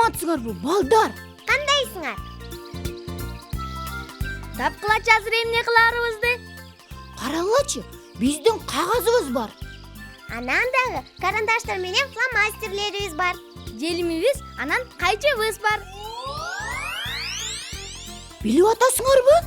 Саламатсыңарбы, балдар? Кандайсыңар? Тапкылачы азыр эмне кыларыбызды? Караңлачы, биздин кагазыбыз бар. Анан дагы карандаштар менен фломастерлерибиз бар. Желимибиз, анан кайчыбыз бар. Билип атасыңарбы?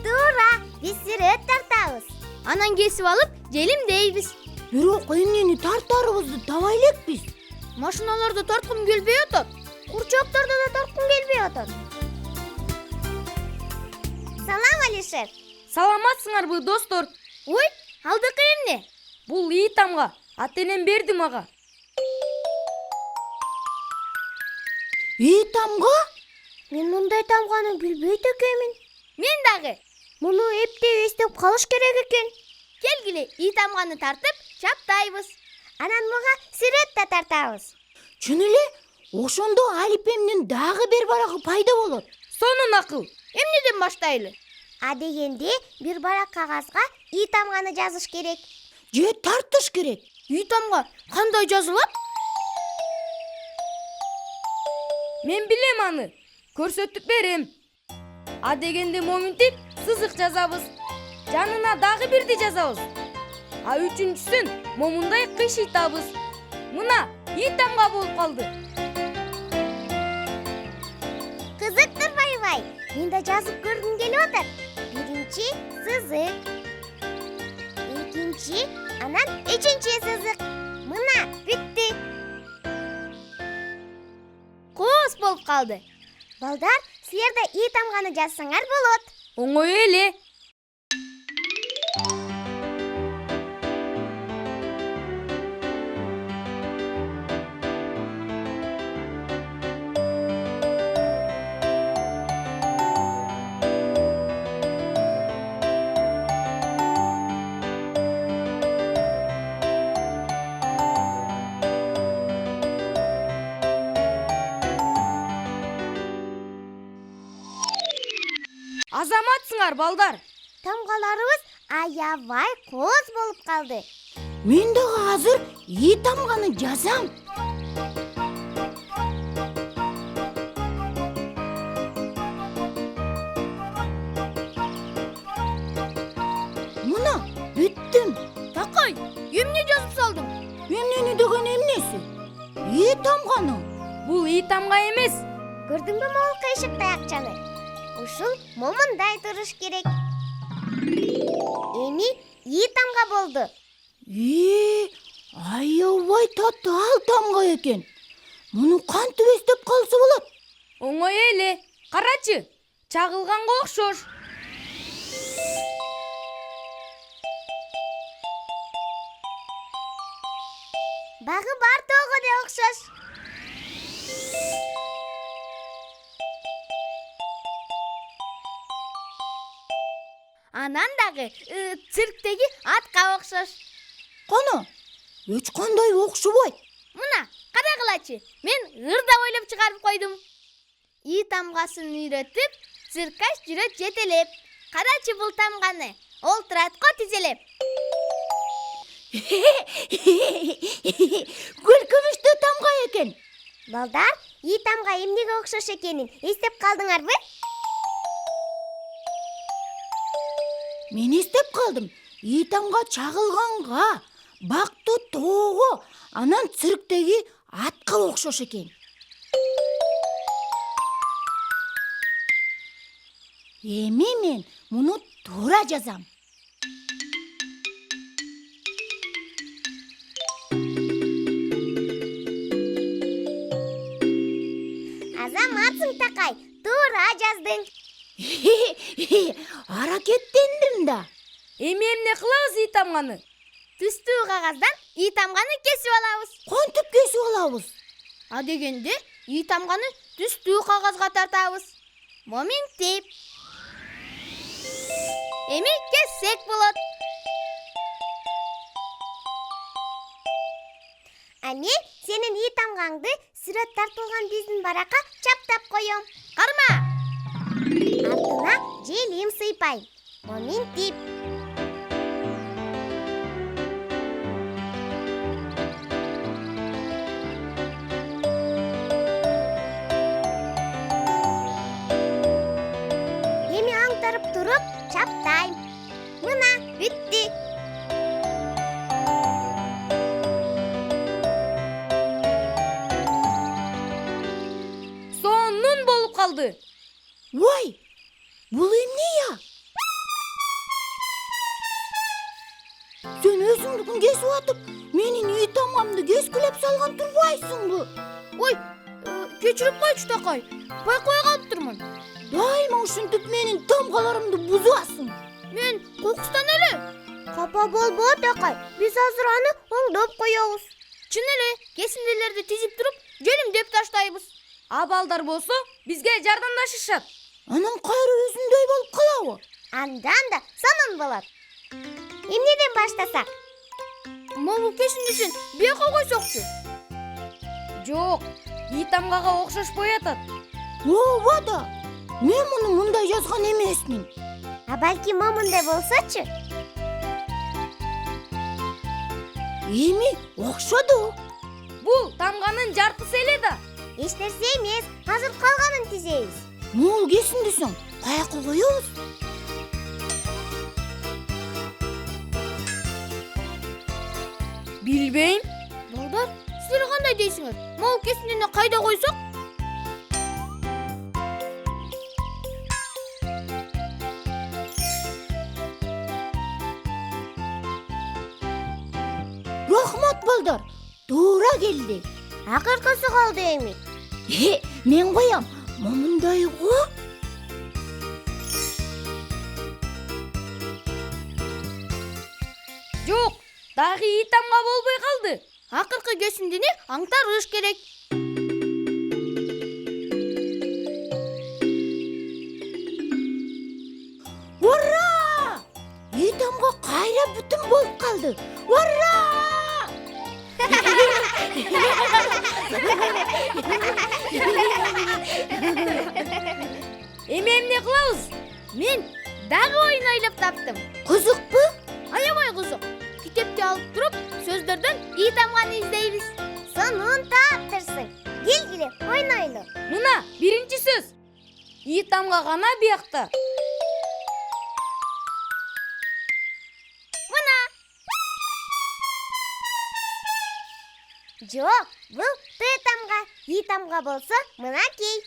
Туура, биз сүрөт тартабыз. Анан кесип алып, желим дейбиз. Бирок эмнени тартарыбызды табай элекпиз. Машиналарды тарткым келбей атат. Курчокторду да тарткым келбей атат. Салам, Алишер. Саламатсыңарбы, достор? Ой, алдыкы эмне? Бул ий тамга, ата-энем берди мага. Тамга? Мен мындай тамганы билбейт экенмин. Мен дагы. Муну эптеп эстеп калыш керек экен. Келгиле, ий тамганы тартып, чаптайбыз. Анан мага сүрөт да тартабыз. Чын эле, ошондо алипемдин дагы бир барагы пайда болот. Сонун акыл. Эмнеден баштайлы? А дегенде бир барак кагазга ий тамганы жазыш керек. Же тартыш керек. Ий тамга кандай жазылат? Мен билем аны. Көрсөтүп берем. А дегенде моминтип сызык жазабыз. Жанына дагы бирди жазабыз. А үчүнчүсүн момундай кыйшыйтабыз. Мына ий тамга болуп калды. Кызык турбайбай. Мен да жазып көргүм келип атат. Биринчи сызык. Экинчи, анан үчүнчү сызык. Мына бүттү. Кос болуп калды. Балдар, силер да ий тамганы жазсаңар болот. Оңой эле. Азаматсыңар, балдар. Тамгаларыбыз аябай кооз болуп калды. Мен дагы азыр ий тамганы жазам. Мына бүттүм. Такай, эмне жазып салдың? Эмнени деген эмнеси? Ий тамганы. Бул ий тамга эмес. Көрдүңбү могул кыйшык таякчаны? Ушул момундай туруш керек. Эми ий тамга болду. Аябай татаал тамга экен. Муну кантип эстеп калса болот? Оңой эле. Карачы, чагылганга окшош. Багы бар тоого да окшош. Анан дагы цирктеги атка окшош. Кана, эч кандай окшобойт. Мына, карагылачы, мен ырда ойлоп чыгарып койдум. Ий тамгасын үйрөтүп, циркач жүрөт жетелеп. Карачы бул тамганы, ол туратко тизелеп. Күлкүнүчтүү тамга экен. Балдар, ий тамга эмнеге окшош экенин эстеп калдыңарбы? Мен эстеп калдым. Ий тамга чагылганга, бактуу тоого, анан цирктеги атка окшош экен. Эми мен муну туура жазам. Азаматсың, Такай, туура жаздың. Аракеттендим да. Эми эмне кылабыз ий тамганы? Түстүү кагаздан ий тамганы кесип алабыз. Кантип кесип алабыз? А дегенде ий тамганы түстүү кагазга тартабыз. Моминтип. Эми кессек болот. А мен сенин ий тамгаңды сүрөт тартылган биздин баракка чаптап коем. Карма. Артына желим сыйпайм. Моминтип. калды. Vay, bul emne ya? Sen özüңдүкүн kesip atıp, menin iyi tamamdı keskilep salgan turbaysың bu. Ой, кечирип койчу такай. Байкой калыптырмын. Daima ушинтип менин тамгаларымды бузасың. Мен кокустан эле. Капа болбо такай. Биз азыр аны оңдоп коебуз. Чын эле, кесиндилерди тизип туруп, жөнүмдөп таштайбыз. А балдар болсо бизге жардамдашышат. Анан кайры өзүндөй болуп калабы? Андан да сонун болот. Эмнеден баштасак? Могу кесиндисин бияка койсокчу. Жок, ий тамгага окшошпой атат. Ооба да. Мен муну мындай жазган эмесмин. А балки момундай болсочу? Эми окшоду. Бул тамганын жартысы эле да. Эч нерсе эмес, азыр калганын тизебиз. Мол кесиндисиң, каяка коебуз? Билбейм. Балдар, силер кандай дейсиңер? Могу кесиндини кайда койсок? Рахмат балдар, туура келди. Акыркысы калды эми. Мен коям, момундай го. Жок, дагы ий тамга болбой калды. Акыркы кесиндини аңтарыш керек. Ура! Ий тамга кайра бүтүн болуп калды. Ура! Эми эмне кылабыз? Мен дагы оюн ойлоп таптым. Кызыкпы? Аябай кызык. Китепти алып туруп, сөздөрдөн ий тамганы издейбиз. Сонун таптырсың. Келгиле, ойнойлу. Мына биринчи сөз. Ий тамга гана биякта. Жок, бул Т тамга. И тамга болсо мынакей.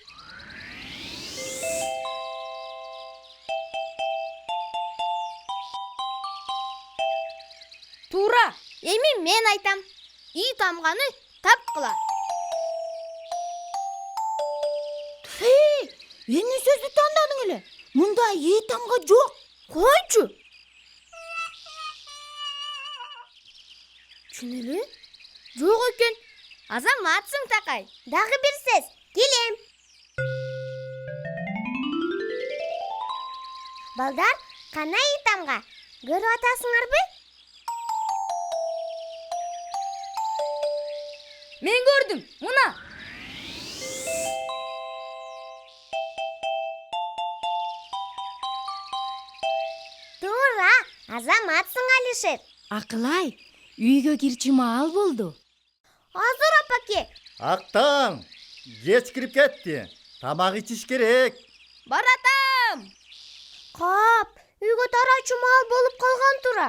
Туура. Эми мен айтам. Ий тамганы тапкыла. Эмне сөздү тандадың эле? Мында ий тамга жок. Койчу. Чын эле? Жок экен. Азаматсың такай. Дагы бир сөз. Келем. Балдар, кана и тамга? Көрүп атасыңарбы? Мен көрдүм. Мына. Туура, азаматсың Алишер. Акылай, үйгө кирчи маал болду. Азыр апаке. Актаң, кеч кирип кетти. Тамак ичиш керек. Баратам. Кап, үйгө тарачу маал болуп калган тура.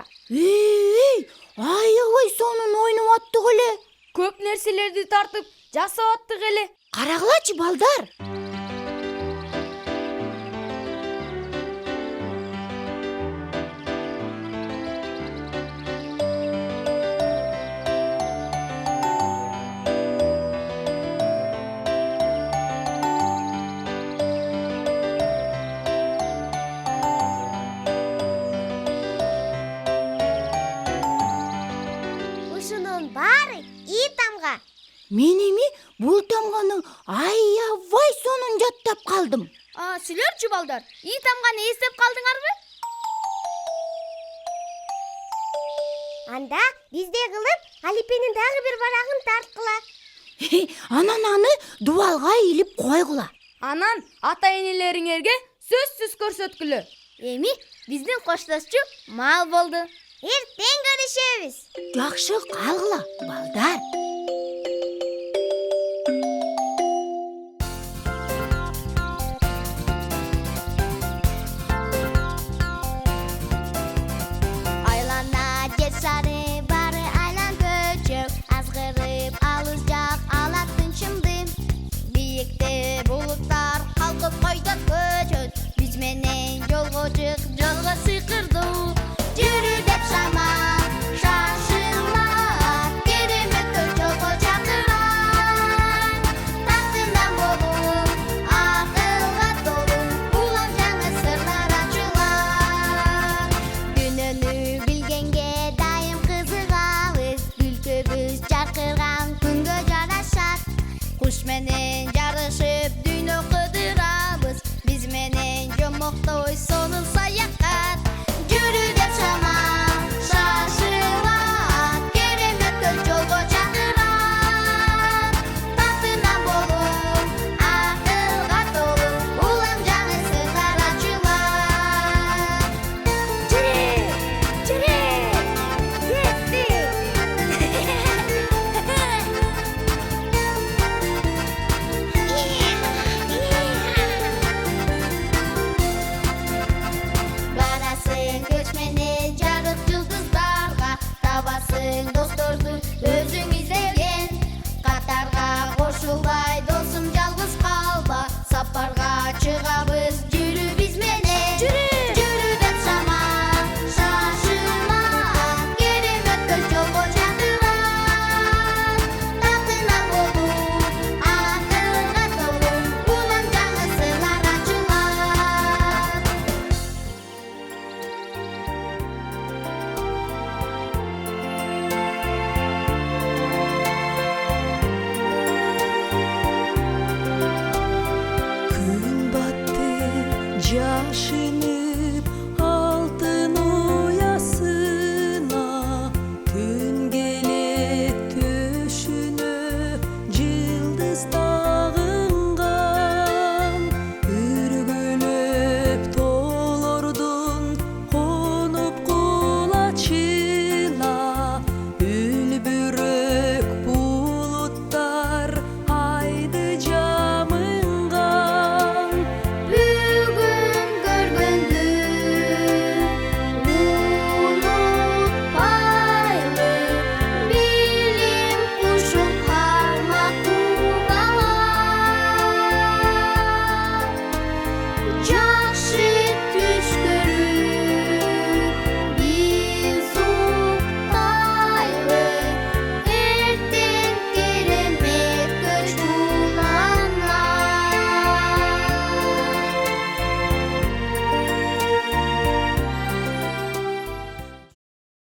Аябай сонун ойноп аттык эле. Көп нерселерди тартып жасап аттык эле. Карагылачы балдар. Ушунун баары и тамга. Мен эми бул тамганы аябай сонун жаттап калдым. Силерчи балдар, ий тамганы эстеп калдыңарбы? Анда бизде кылып Алипенин дагы бир барагын тарткыла. Анан аны дубалга илип койгула. Анан ата-энелериңерге сөзсүз көрсөткүлө. Эми биздин коштошчу маал болду. Эртең көрүшөбүз. Жакшы калгыла, балдар.